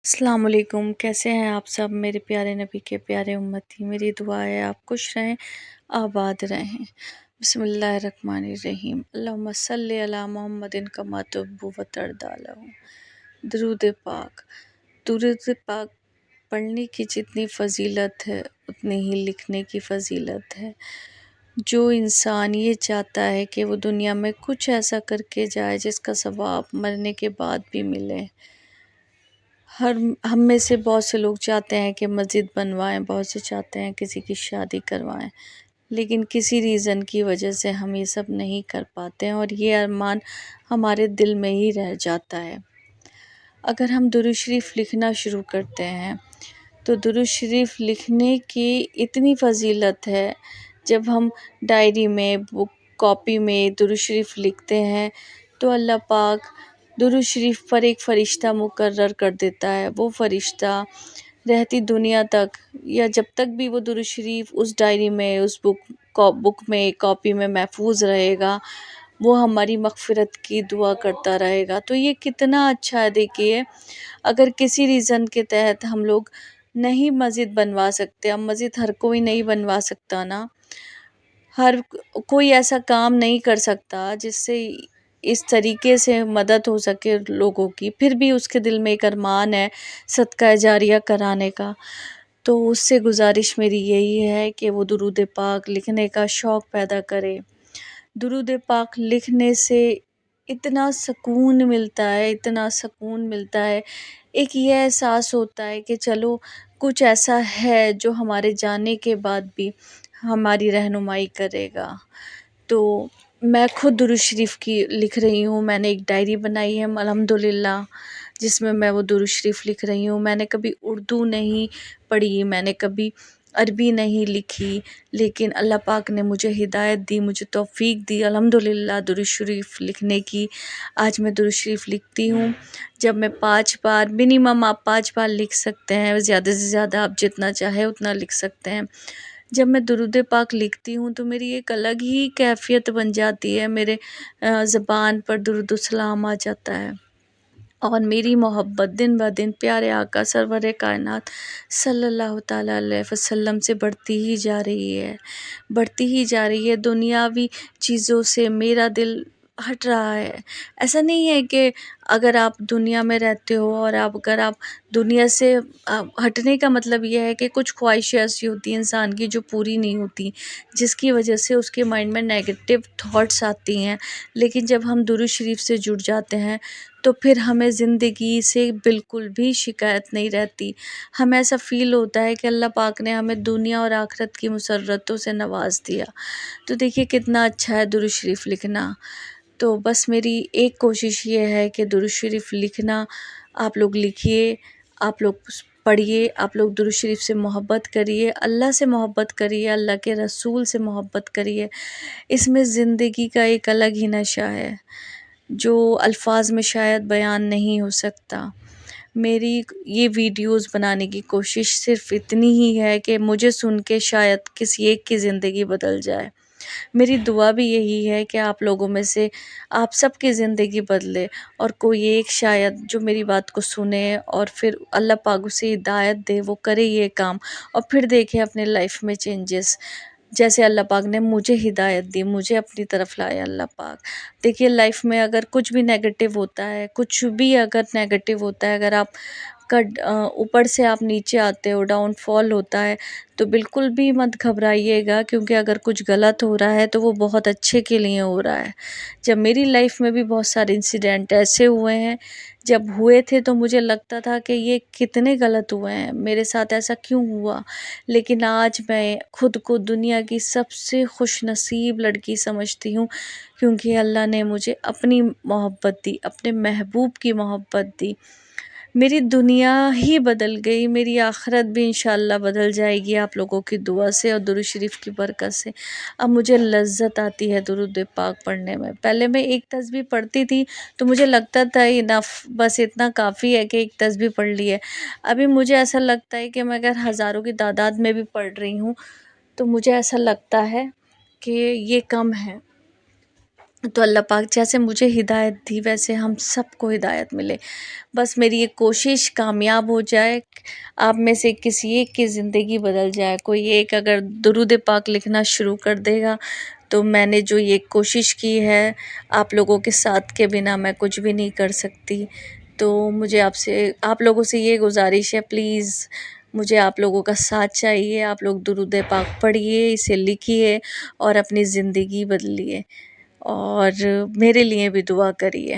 السلام علیکم، کیسے ہیں آپ سب میرے پیارے نبی کے پیارے امتی؟ میری دعا ہے آپ خوش رہیں، آباد رہیں۔ بسم اللہ الرحمن الرحیم۔ اللہم صلی علی محمد کما تحب و ترضی لہ۔ درود پاک۔ درود پاک پڑھنے کی جتنی فضیلت ہے اتنی ہی لکھنے کی فضیلت ہے۔ جو انسان یہ چاہتا ہے کہ وہ دنیا میں کچھ ایسا کر کے جائے جس کا ثواب مرنے کے بعد بھی ملے۔ ہم میں سے بہت سے لوگ چاہتے ہیں کہ مسجد بنوائیں، بہت سے چاہتے ہیں کسی کی شادی کروائیں، لیکن کسی ریزن کی وجہ سے ہم یہ سب نہیں کر پاتے ہیں اور یہ ارمان ہمارے دل میں ہی رہ جاتا ہے۔ اگر ہم درود شریف لکھنا شروع کرتے ہیں تو درود شریف لکھنے کی اتنی فضیلت ہے، جب ہم ڈائری میں کاپی میں درود شریف لکھتے ہیں تو اللہ پاک درود شریف پر ایک فرشتہ مقرر کر دیتا ہے۔ وہ فرشتہ رہتی دنیا تک یا جب تک بھی وہ درود شریف اس ڈائری میں، اس بک میں، کاپی میں محفوظ رہے گا، وہ ہماری مغفرت کی دعا کرتا رہے گا۔ تو یہ کتنا اچھا ہے۔ دیکھیے، اگر کسی ریزن کے تحت ہم لوگ نہیں مسجد بنوا سکتے، اب مسجد ہر کوئی نہیں بنوا سکتا نا، ہر کوئی ایسا کام نہیں کر سکتا جس سے اس طریقے سے مدد ہو سکے لوگوں کی، پھر بھی اس کے دل میں ایک ارمان ہے صدقہ جاریہ کرانے کا، تو اس سے گزارش میری یہی ہے کہ وہ درود پاک لکھنے کا شوق پیدا کرے۔ درود پاک لکھنے سے اتنا سکون ملتا ہے، اتنا سکون ملتا ہے، ایک یہ احساس ہوتا ہے کہ چلو کچھ ایسا ہے جو ہمارے جانے کے بعد بھی ہماری رہنمائی کرے گا۔ تو میں خود درود شریف کی لکھ رہی ہوں، میں نے ایک ڈائری بنائی ہے الحمدللہ، جس میں وہ درود شریف لکھ رہی ہوں۔ میں نے کبھی اردو نہیں پڑھی، میں نے کبھی عربی نہیں لکھی، لیکن اللہ پاک نے مجھے ہدایت دی، مجھے توفیق دی الحمدللہ درود شریف لکھنے کی۔ آج میں درود شریف لکھتی ہوں، جب میں 5 بار منیمم، آپ 5 بار لکھ سکتے ہیں، زیادہ سے زیادہ آپ جتنا چاہے اتنا لکھ سکتے ہیں۔ جب میں درود پاک لکھتی ہوں تو میری ایک الگ ہی کیفیت بن جاتی ہے، میرے زبان پر درود السلام آ جاتا ہے، اور میری محبت دن بہ دن پیارے آقا سرور کائنات صلی اللہ تعالیٰ علیہ وسلم سے بڑھتی ہی جا رہی ہے، بڑھتی ہی جا رہی ہے۔ دنیاوی چیزوں سے میرا دل ہٹ رہا ہے۔ ایسا نہیں ہے کہ اگر آپ دنیا میں رہتے ہو اور اگر آپ دنیا سے ہٹنے کا مطلب یہ ہے کہ کچھ خواہشیں ایسی ہوتی ہیں انسان کی جو پوری نہیں ہوتی، جس کی وجہ سے اس کے مائنڈ میں نیگیٹو تھاٹس آتی ہیں، لیکن جب ہم درود شریف سے جڑ جاتے ہیں تو پھر ہمیں زندگی سے بالکل بھی شکایت نہیں رہتی۔ ہمیں ایسا فیل ہوتا ہے کہ اللہ پاک نے ہمیں دنیا اور آخرت کی مسرتوں سے نواز دیا۔ تو دیکھیے کتنا اچھا ہے درود شریف لکھنا۔ تو بس میری ایک کوشش یہ ہے کہ درود شریف لکھنا آپ لوگ لکھیے، آپ لوگ پڑھیے، آپ لوگ درود شریف سے محبت کریے، اللہ سے محبت کریے، اللہ کے رسول سے محبت کریے۔ اس میں زندگی کا ایک الگ ہی نشہ ہے جو الفاظ میں شاید بیان نہیں ہو سکتا۔ میری یہ ویڈیوز بنانے کی کوشش صرف اتنی ہی ہے کہ مجھے سن کے شاید کسی ایک کی زندگی بدل جائے۔ میری دعا بھی یہی ہے کہ آپ لوگوں میں سے آپ سب کی زندگی بدلے، اور کوئی ایک شاید جو میری بات کو سنے اور پھر اللہ پاک اسے ہدایت دے، وہ کرے یہ کام، اور پھر دیکھے اپنے لائف میں چینجز، جیسے اللہ پاک نے مجھے ہدایت دی، مجھے اپنی طرف لایا اللہ پاک۔ دیکھیے لائف میں اگر کچھ بھی نیگیٹو ہوتا ہے، کچھ بھی اگر نیگیٹو ہوتا ہے، اگر آپ کا اوپر سے آپ نیچے آتے ہو، ڈاؤن فال ہوتا ہے، تو بالکل بھی مت گھبرائیے گا، کیونکہ اگر کچھ غلط ہو رہا ہے تو وہ بہت اچھے کے لیے ہو رہا ہے۔ جب میری لائف میں بھی بہت سارے انسیڈنٹ ایسے ہوئے ہیں، جب ہوئے تھے تو مجھے لگتا تھا کہ یہ کتنے غلط ہوئے ہیں، میرے ساتھ ایسا کیوں ہوا، لیکن آج میں خود کو دنیا کی سب سے خوش نصیب لڑکی سمجھتی ہوں، کیونکہ اللہ نے مجھے اپنی محبت دی، اپنے محبوب کی محبت دی۔ میری دنیا ہی بدل گئی، میری آخرت بھی انشاءاللہ بدل جائے گی آپ لوگوں کی دعا سے اور درود شریف کی برکت سے۔ اب مجھے لذت آتی ہے درود پاک پڑھنے میں۔ پہلے میں ایک تسبیح پڑھتی تھی تو مجھے لگتا تھا انف، بس اتنا کافی ہے کہ ایک تسبیح پڑھ لی ہے۔ ابھی مجھے ایسا لگتا ہے کہ میں اگر ہزاروں کی تعداد میں بھی پڑھ رہی ہوں تو مجھے ایسا لگتا ہے کہ یہ کم ہے، تو اللہ پاک جیسے مجھے ہدایت دی ویسے ہم سب کو ہدایت ملے. بس میری یہ کوشش کامیاب ہو جائے، آپ میں سے کسی ایک کی زندگی بدل جائے. کوئی ایک اگر درود پاک لکھنا شروع کر دے گا تو میں نے جو یہ کوشش کی ہے، آپ لوگوں کے ساتھ کے بنا میں کچھ بھی نہیں کر سکتی. تو مجھے آپ لوگوں سے یہ گزارش ہے، پلیز مجھے آپ لوگوں کا ساتھ چاہیے. آپ لوگ درود پاک پڑھیے، اسے لکھیے اور اپنی زندگی بدلیے، اور میرے لیے بھی دعا کریے.